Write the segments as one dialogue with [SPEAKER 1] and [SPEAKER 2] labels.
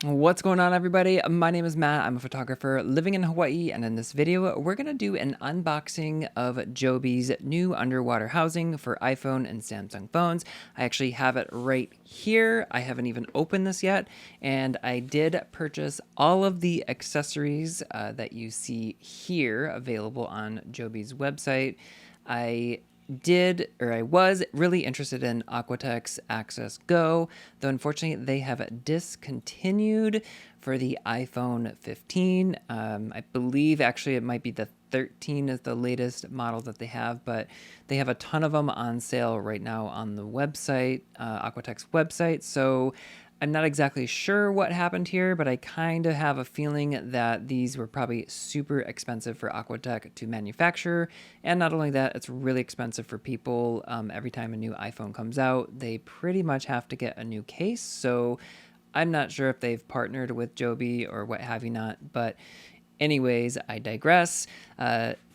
[SPEAKER 1] What's going on, everybody? My name is Matt. I'm a photographer living in Hawaii, and in this video, we're going to do an unboxing of Joby's new underwater housing for iPhone and Samsung phones. I actually have it right here. I haven't even opened this yet, and I did purchase all of the accessories that you see here available on Joby's website. I was really interested in Aquatech AxisGo, though unfortunately they have discontinued for the iPhone 15. I believe actually it might be the 13 is the latest model that they have, but they have a ton of them on sale right now on the website, Aquatech's website. So I'm not exactly sure what happened here, but I kind of have a feeling that these were probably super expensive for Aquatech to manufacture. And not only that, it's really expensive for people. Every time a new iPhone comes out, they pretty much have to get a new case. So I'm not sure if they've partnered with Joby or what have you not, but anyways, I digress.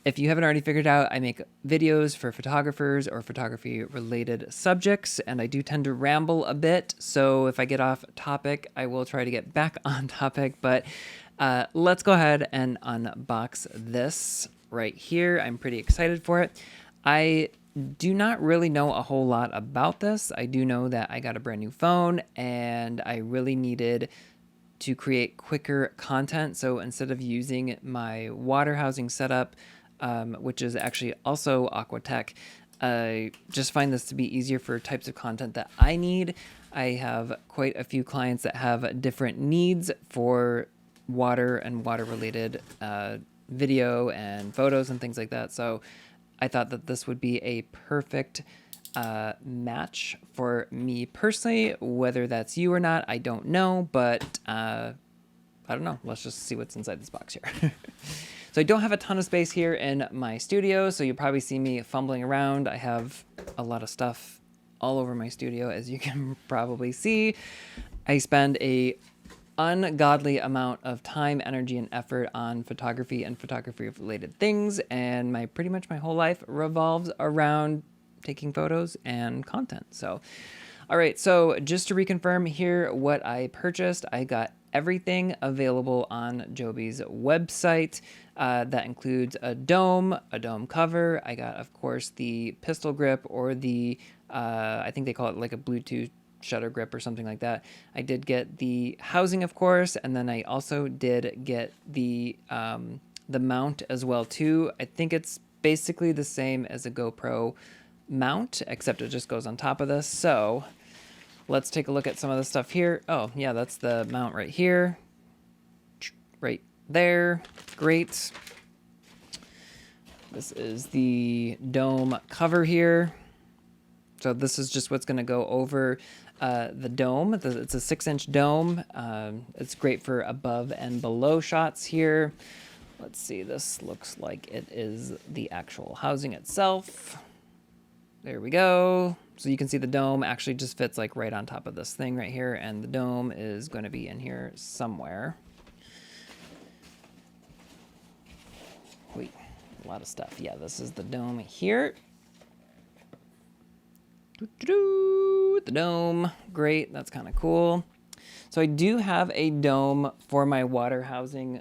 [SPEAKER 1] If you haven't already figured out, I make videos for photographers or photography-related subjects, and I do tend to ramble a bit, so if I get off topic, I will try to get back on topic, but let's go ahead and unbox this right here. I'm pretty excited for it. I do not really know a whole lot about this. I do know that I got a brand new phone, and I really needed to create quicker content. So instead of using my water housing setup, which is actually also Aquatech, I just find this to be easier for types of content that I need. I have quite a few clients that have different needs for water and water related video and photos and things like that. So I thought that this would be a perfect match for me personally. Whether that's you or not, I don't know, but I don't know. Let's just see what's inside this box here. So I don't have a ton of space here in my studio, so you'll probably see me fumbling around. I have a lot of stuff all over my studio, as you can probably see. I spend a ungodly amount of time, energy, and effort on photography and photography-related things, and pretty much my whole life revolves around taking photos and content. So, all right, so just to reconfirm here what I purchased, I got everything available on Joby's website. That includes a dome cover. I got, of course, the pistol grip or the, I think they call it like a Bluetooth shutter grip or something like that. I did get the housing, of course, and then I also did get the mount as well too. I think it's basically the same as a GoPro mount, except it just goes on top of this. So let's take a look at some of the stuff here. Oh yeah, that's the mount right here, right there. Great. This is the dome cover here. So this is just what's going to go over the dome. It's a 6-inch dome. It's great for above and below shots here. Let's see, this looks like it is the actual housing itself. There we go. So you can see the dome actually just fits like right on top of this thing right here, and the dome is going to be in here somewhere. Wait, a lot of stuff. Yeah, this is the dome here. The dome, great, that's kind of cool. So I do have a dome for my water housing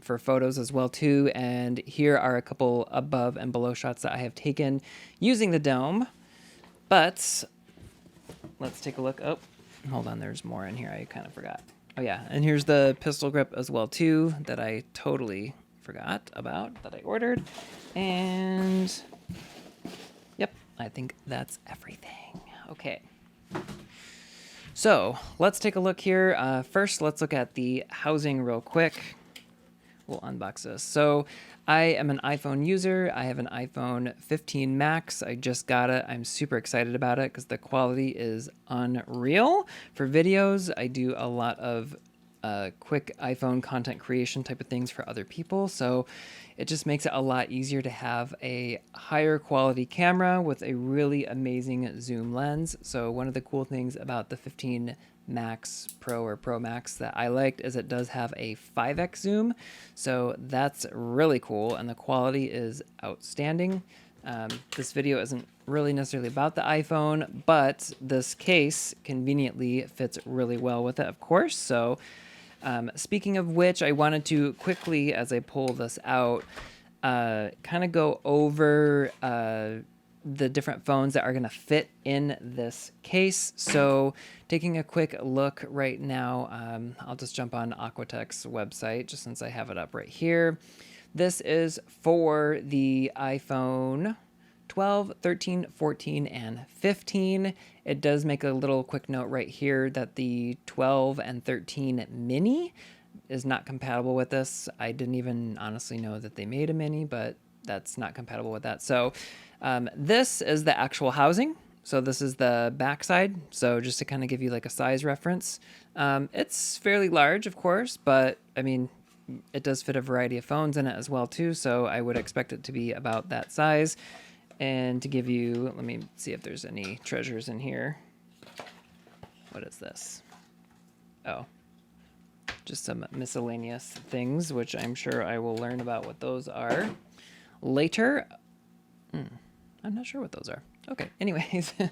[SPEAKER 1] for photos as well too, and here are a couple above and below shots that I have taken using the dome. But let's take a look. Oh, hold on, there's more in here. I kind of forgot. Oh yeah, and here's the pistol grip as well too that I totally forgot about that I ordered. And yep, I think that's everything. Okay. So let's take a look here. First, let's look at the housing real quick. We'll unbox this. So I am an iPhone user. I have an iPhone 15 Max. I just got it. I'm super excited about it because the quality is unreal. For videos, I do a lot of quick iPhone content creation type of things for other people. So it just makes it a lot easier to have a higher quality camera with a really amazing zoom lens. So one of the cool things about the 15 Max Pro or Pro Max that I liked is it does have a 5x zoom. So that's really cool, and the quality is outstanding. This video isn't really necessarily about the iPhone, but this case conveniently fits really well with it, of course. So Speaking of which, I wanted to quickly, as I pull this out, kind of go over the different phones that are going to fit in this case. So taking a quick look right now, I'll just jump on Aquatech's website just since I have it up right here. This is for the iPhone 12, 13, 14, and 15. It does make a little quick note right here that the 12 and 13 mini is not compatible with this. I didn't even honestly know that they made a mini, but that's not compatible with that. So this is the actual housing. So this is the backside. So just to kind of give you like a size reference, it's fairly large, of course, but I mean, it does fit a variety of phones in it as well too. So I would expect it to be about that size. And to give you, let me see if there's any treasures in here. What is this? Oh, just some miscellaneous things, which I'm sure I will learn about what those are later. I'm not sure what those are. Okay, anyways, to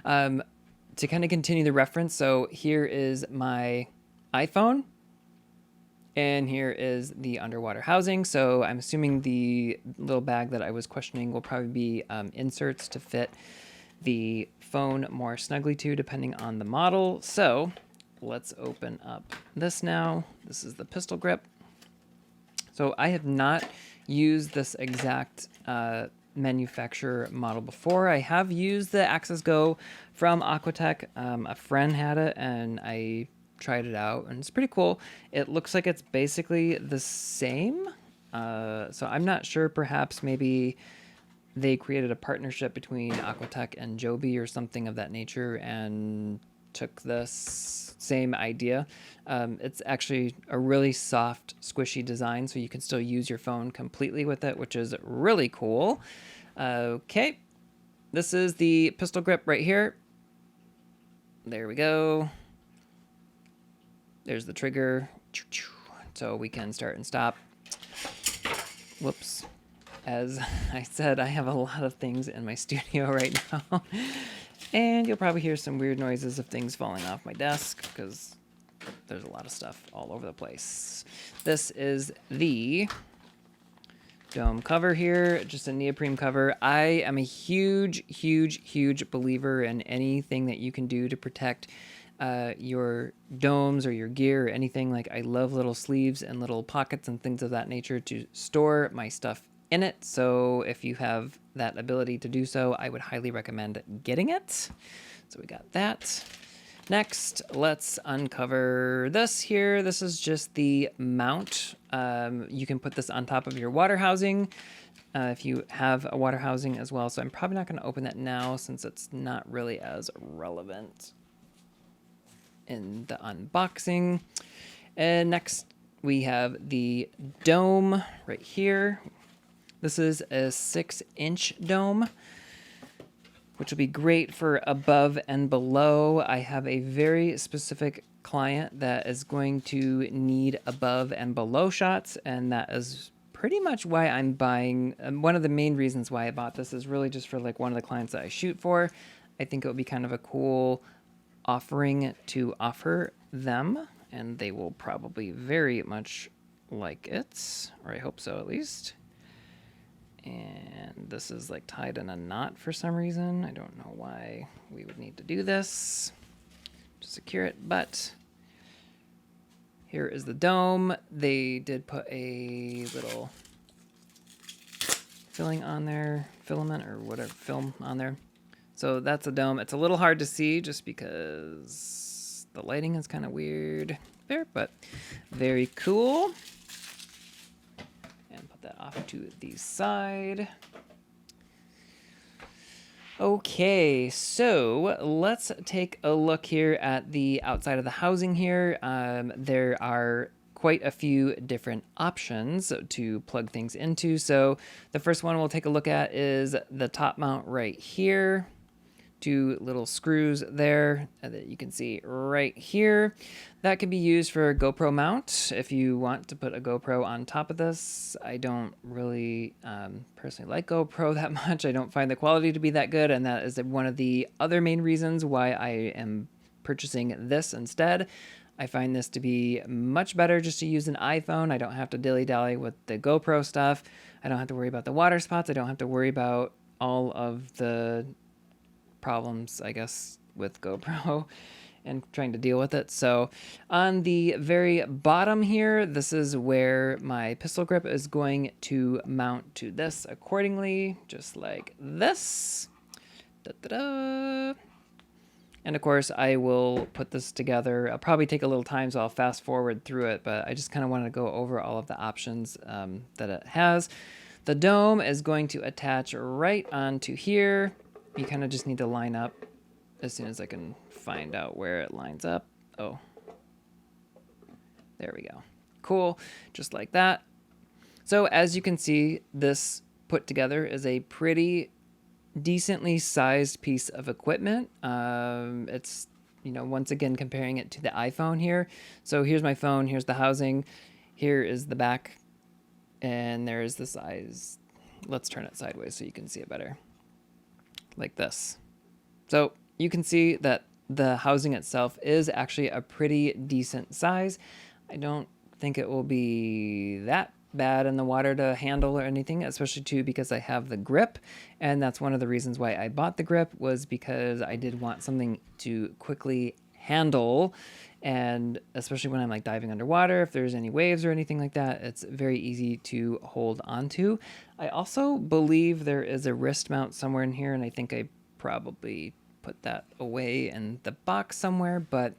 [SPEAKER 1] kind of continue the reference, so here is my iPhone, and here is the underwater housing. So I'm assuming the little bag that I was questioning will probably be inserts to fit the phone more snugly to, depending on the model. So let's open up this now. This is the pistol grip. So I have not used this exact manufacturer model before. I have used the AxisGo from Aquatech. A friend had it and I tried it out and it's pretty cool. It looks like it's basically the same. So I'm not sure, perhaps maybe they created a partnership between Aquatech and Joby or something of that nature and took this same idea. It's actually a really soft, squishy design, so you can still use your phone completely with it, which is really cool. Okay, this is the pistol grip right here. There we go. There's the trigger, so we can start and stop. Whoops. As I said, I have a lot of things in my studio right now. And you'll probably hear some weird noises of things falling off my desk because there's a lot of stuff all over the place. This is the dome cover here, just a neoprene cover. I am a huge, huge, huge believer in anything that you can do to protect your domes or your gear or anything. Like, I love little sleeves and little pockets and things of that nature to store my stuff in it. So if you have that ability to do so, I would highly recommend getting it. So we got that. Next, let's uncover this here. This is just the mount. You can put this on top of your water housing if you have a water housing as well. So I'm probably not going to open that now since it's not really as relevant in the unboxing. And next we have the dome right here. This is a 6-inch dome, which will be great for above and below. I have a very specific client that is going to need above and below shots, and that is pretty much why I'm buying. One of the main reasons why I bought this is really just for like one of the clients that I shoot for. I think it would be kind of a cool offering to offer them, and they will probably very much like it, or I hope so at least. And this is like tied in a knot for some reason. I don't know why we would need to do this to secure it, but here is the dome. They did put a little filling on there, filament or whatever, film on there. So that's a dome. It's a little hard to see just because the lighting is kind of weird there, but very cool. And put that off to the side. Okay, so let's take a look here at the outside of the housing here. There are quite a few different options to plug things into. So the first one we'll take a look at is the top mount right here. Two little screws there that you can see right here. That can be used for a GoPro mount if you want to put a GoPro on top of this. I don't really personally like GoPro that much. I don't find the quality to be that good, and that is one of the other main reasons why I am purchasing this instead. I find this to be much better just to use an iPhone. I don't have to dilly-dally with the GoPro stuff. I don't have to worry about the water spots. I don't have to worry about all of the problems, I guess, with GoPro and trying to deal with it. So on the very bottom here, this is where my pistol grip is going to mount to this accordingly, just like this. Da-da-da. And of course, I will put this together. I'll probably take a little time, so I'll fast forward through it, but I just kind of want to go over all of the options that it has. The dome is going to attach right onto here. You kind of just need to line up as soon as I can find out where it lines up. Oh, there we go. Cool, just like that. So as you can see, this put together is a pretty decently sized piece of equipment. It's, you know, once again, comparing it to the iPhone here. So here's my phone, here's the housing, here is the back, and there's the size. Let's turn it sideways so you can see it better. Like this. So you can see that the housing itself is actually a pretty decent size. I don't think it will be that bad in the water to handle or anything, especially too because I have the grip, and that's one of the reasons why I bought the grip, was because I did want something to quickly handle, and especially when I'm like diving underwater, if there's any waves or anything like that, it's very easy to hold onto. I also believe there is a wrist mount somewhere in here, and I think I probably put that away in the box somewhere, but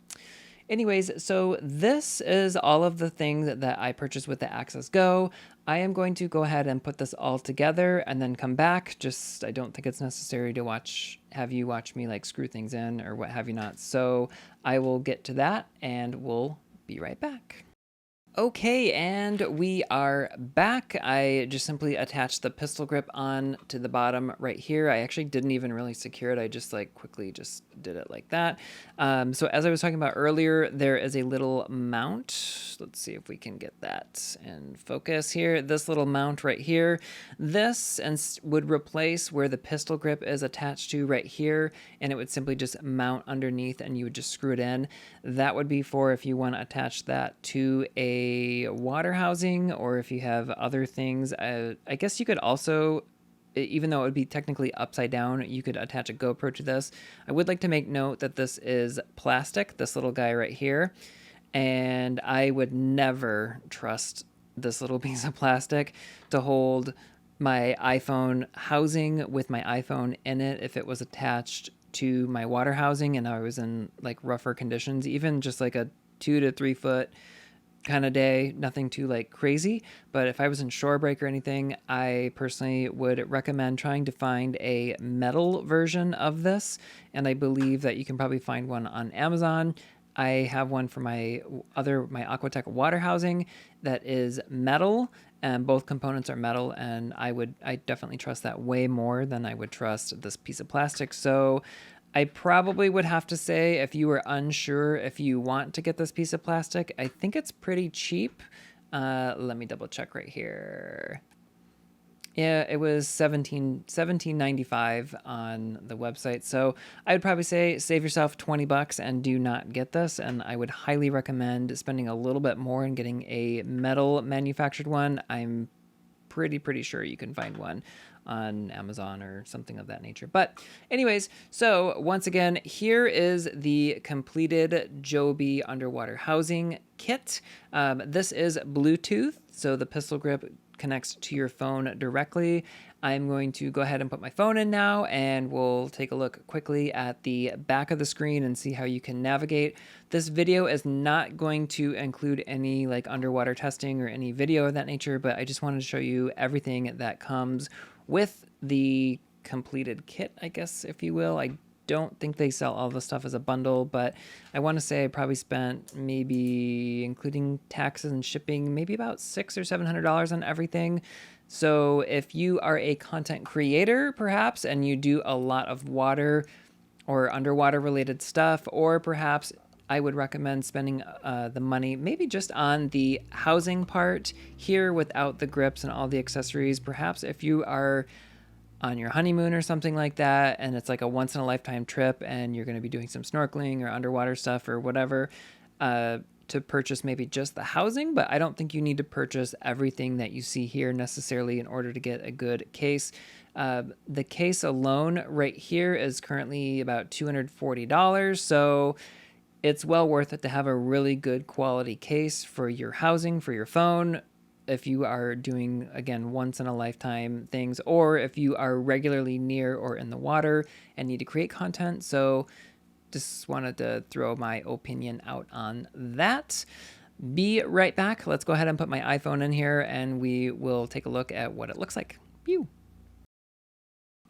[SPEAKER 1] anyways, so this is all of the things that I purchased with the AxisGo. I am going to go ahead and put this all together and then come back. Just, I don't think it's necessary to have you watch me like screw things in or what have you not. So I will get to that and we'll be right back. Okay, and we are back. I just simply attached the pistol grip on to the bottom right here. I actually didn't even really secure it. I just like quickly just did it like that. So as I was talking about earlier, there is a little mount. Let's see if we can get that in focus here. This little mount right here. This would replace where the pistol grip is attached to right here, and it would simply just mount underneath and you would just screw it in. That would be for if you want to attach that to a water housing, or if you have other things. I guess you could also, even though it would be technically upside down, you could attach a GoPro to this. I would like to make note that this is plastic, this little guy right here, and I would never trust this little piece of plastic to hold my iPhone housing with my iPhone in it if it was attached to my water housing and I was in like rougher conditions, even just like a 2 to 3 foot kind of day, nothing too like crazy. But if I was in shore break or anything, I personally would recommend trying to find a metal version of this, and I believe that you can probably find one on Amazon. I have one for my Aquatech water housing that is metal, and both components are metal, and I definitely trust that way more than I would trust this piece of plastic. So I probably would have to say, if you were unsure if you want to get this piece of plastic, I think it's pretty cheap. Let me double check right here. Yeah, it was $17.95 on the website. So I would probably say save yourself 20 bucks and do not get this. And I would highly recommend spending a little bit more and getting a metal manufactured one. I'm pretty sure you can find one on Amazon or something of that nature. But anyways, so once again, here is the completed Joby underwater housing kit. This is Bluetooth, so the pistol grip connects to your phone directly. I'm going to go ahead and put my phone in now, and we'll take a look quickly at the back of the screen and see how you can navigate. This video is not going to include any like underwater testing or any video of that nature, but I just wanted to show you everything that comes with the completed kit, I guess, if you will. I don't think they sell all the stuff as a bundle, but I want to say I probably spent, maybe including taxes and shipping, maybe about $600 or $700 on everything. So if you are a content creator, perhaps, and you do a lot of water or underwater related stuff, or perhaps I would recommend spending the money maybe just on the housing part here without the grips and all the accessories. Perhaps if you are on your honeymoon or something like that, and it's like a once in a lifetime trip and you're going to be doing some snorkeling or underwater stuff or whatever, to purchase maybe just the housing, but I don't think you need to purchase everything that you see here necessarily in order to get a good case. The case alone right here is currently about $240, so it's well worth it to have a really good quality case for your housing, for your phone, if you are doing, again, once in a lifetime things, or if you are regularly near or in the water and need to create content. So just wanted to throw my opinion out on that. Be right back. Let's go ahead and put my iPhone in here and we will take a look at what it looks like. Pew.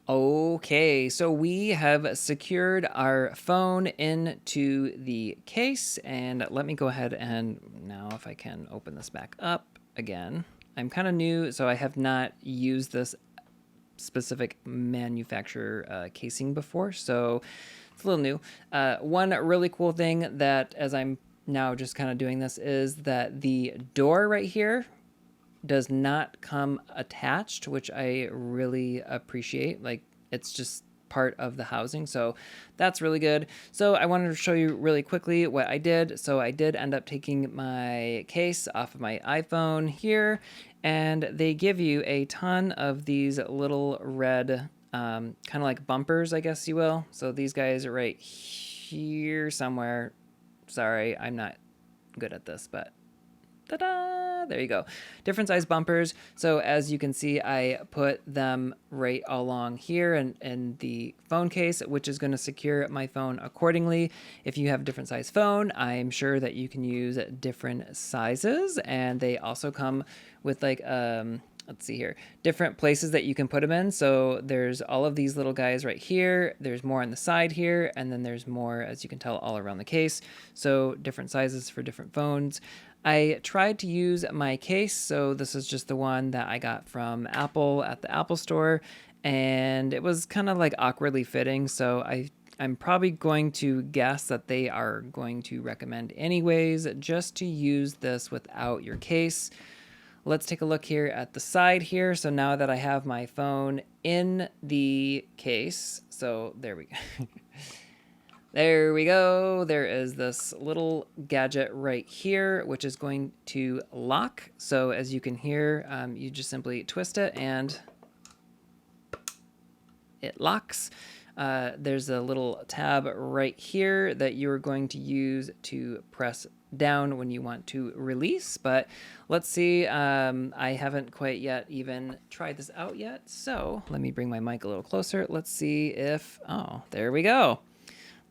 [SPEAKER 1] Okay, so we have secured our phone into the case, and let me go ahead and now if I can open this back up again. I'm kind of new, so I have not used this specific manufacturer casing before, so it's a little new. One really cool thing that, as I'm now just kind of doing this, is that the door right here does not come attached, which I really appreciate. Like, it's just part of the housing, so that's really good. So I wanted to show you really quickly what I did. So I did end up taking my case off of my iPhone here, and they give you a ton of these little red kind of like bumpers, I guess you will. So these guys are right here somewhere. Sorry, I'm not good at this, but ta-da! There you go. Different size bumpers. So as you can see, I put them right along here in the phone case, which is going to secure my phone accordingly. If you have a different size phone, I'm sure that you can use different sizes. And they also come with like, let's see here, different places that you can put them in. So there's all of these little guys right here. There's more on the side here. And then there's more, as you can tell, all around the case. So different sizes for different phones. I tried to use my case, so this is just the one that I got from Apple at the Apple Store, and it was kind of like awkwardly fitting, so I'm probably going to guess that they are going to recommend anyways just to use this without your case. Let's take a look here at the side here. So now that I have my phone in the case, so there we go. There we go. There is this little gadget right here, which is going to lock. So as you can hear, you just simply twist it and it locks. There's a little tab right here that you're going to use to press down when you want to release. But let's see, I haven't quite yet even tried this out yet. So let me bring my mic a little closer. Let's see if, oh, there we go.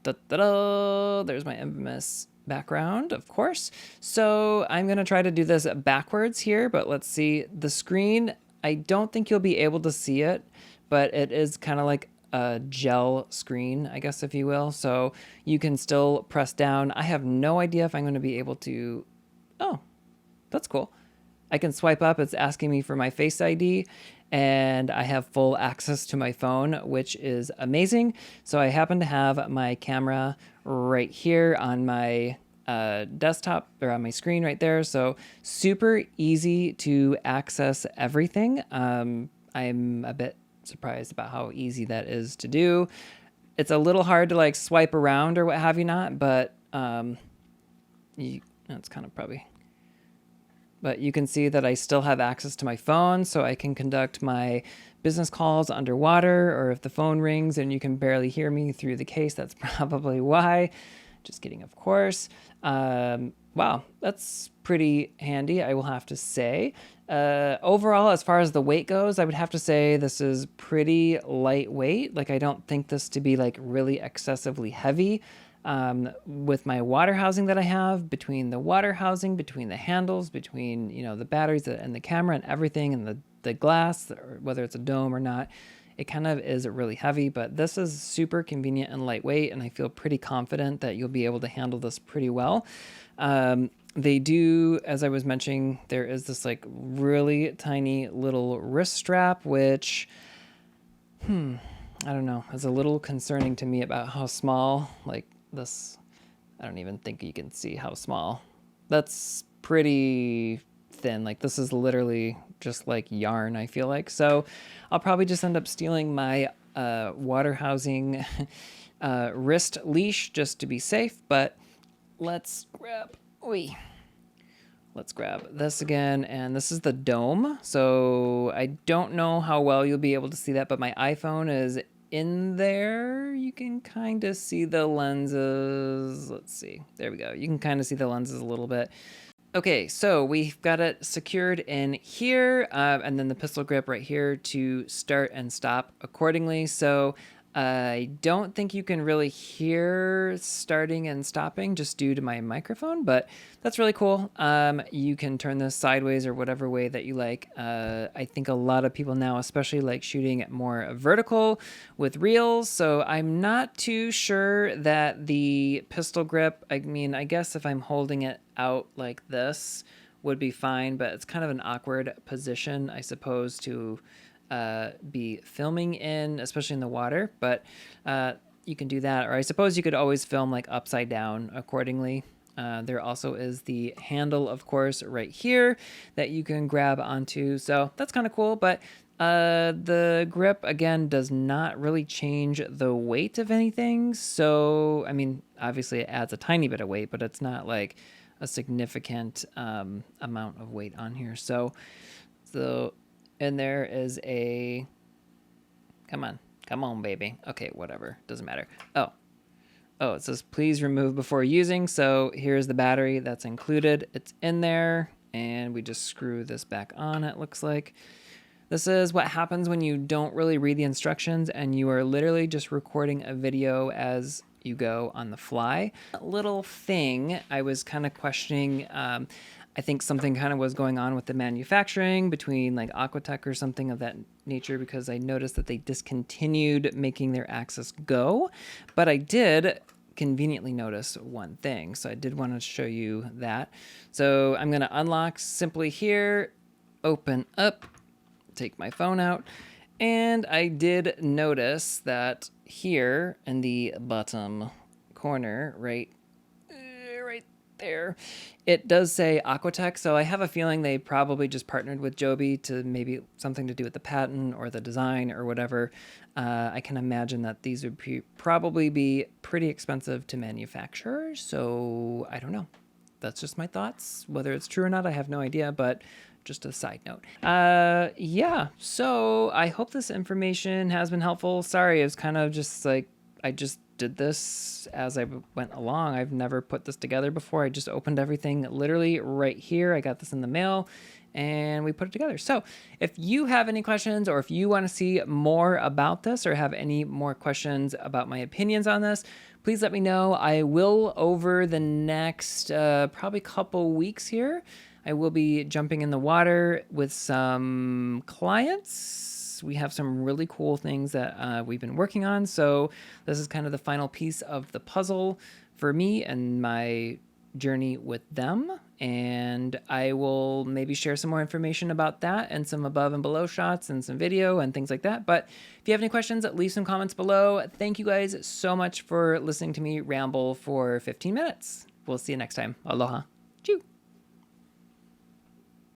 [SPEAKER 1] Da-da-da. There's my infamous background, of course. So I'm going to try to do this backwards here, but let's see. The screen, I don't think you'll be able to see it, but it is kind of like a gel screen, I guess, if you will. So you can still press down. I have no idea if I'm going to be able to... Oh, that's cool. I can swipe up. It's asking me for my Face ID, and I have full access to my phone, which is amazing. So I happen to have my camera right here on my desktop, or on my screen right there. So super easy to access everything. I'm a bit surprised about how easy that is to do. It's a little hard to like swipe around or what have you not, but that's kind of probably... But you can see that I still have access to my phone, so I can conduct my business calls underwater, or if the phone rings and you can barely hear me through the case, that's probably why. Just kidding, of course. Wow, that's pretty handy, I will have to say. Overall, as far as the weight goes, I would have to say this is pretty lightweight. Like, I don't think this to be like really excessively heavy. With my water housing that I have, between the water housing, between the handles, between, you know, the batteries and the camera and everything, and the glass, or whether it's a dome or not, it kind of is really heavy, but this is super convenient and lightweight, and I feel pretty confident that you'll be able to handle this pretty well. They do, as I was mentioning, there is this like really tiny little wrist strap, which, I don't know, is a little concerning to me about how small, like, this, I don't even think you can see how small. That's pretty thin. Like, this is literally just like yarn, I feel like. So I'll probably just end up stealing my water housing wrist leash just to be safe. But let's grab this again, and this is the dome. So I don't know how well you'll be able to see that, but my iPhone is in there. You can kind of see the lenses. Let's see. There we go. You can kind of see the lenses a little bit. Okay, so we've got it secured in here, and then the pistol grip right here to start and stop accordingly. So I don't think you can really hear starting and stopping just due to my microphone, but that's really cool. You can turn this sideways or whatever way that you like. I think a lot of people now especially like shooting more vertical with reels, so I'm not too sure that the pistol grip, I mean, I guess if I'm holding it out like this would be fine, but it's kind of an awkward position, I suppose, to be filming in, especially in the water, but you can do that, or I suppose you could always film like upside down accordingly. There also is the handle, of course, right here that you can grab onto, so that's kind of cool. But the grip, again, does not really change the weight of anything, so I mean, obviously it adds a tiny bit of weight, but it's not like a significant amount of weight on here. So and there is a, come on, baby. Okay, whatever, doesn't matter. Oh, it says please remove before using. So here's the battery that's included. It's in there, and we just screw this back on, it looks like. This is what happens when you don't really read the instructions and you are literally just recording a video as you go on the fly. Little thing I was kind of questioning, I think something kind of was going on with the manufacturing between like Aquatech or something of that nature, because I noticed that they discontinued making their AxisGo, but I did conveniently notice one thing. So I did want to show you that. So I'm going to unlock simply here, open up, take my phone out, and I did notice that here in the bottom corner, right there, it does say Aquatech, so I have a feeling they probably just partnered with Joby to maybe something to do with the patent or the design or whatever. I can imagine that these would probably be pretty expensive to manufacture, so I don't know. That's just my thoughts. Whether it's true or not, I have no idea, but just a side note. Yeah, so I hope this information has been helpful. Sorry, it was kind of just like, I just did this as I went along. I've never put this together before. I just opened everything literally right here. I got this in the mail and we put it together. So if you have any questions, or if you want to see more about this or have any more questions about my opinions on this, please let me know. I will, over the next probably couple weeks here, I will be jumping in the water with some clients. We have some really cool things that we've been working on. So this is kind of the final piece of the puzzle for me and my journey with them. And I will maybe share some more information about that and some above and below shots and some video and things like that. But if you have any questions, leave some comments below. Thank you guys so much for listening to me ramble for 15 minutes. We'll see you next time. Aloha.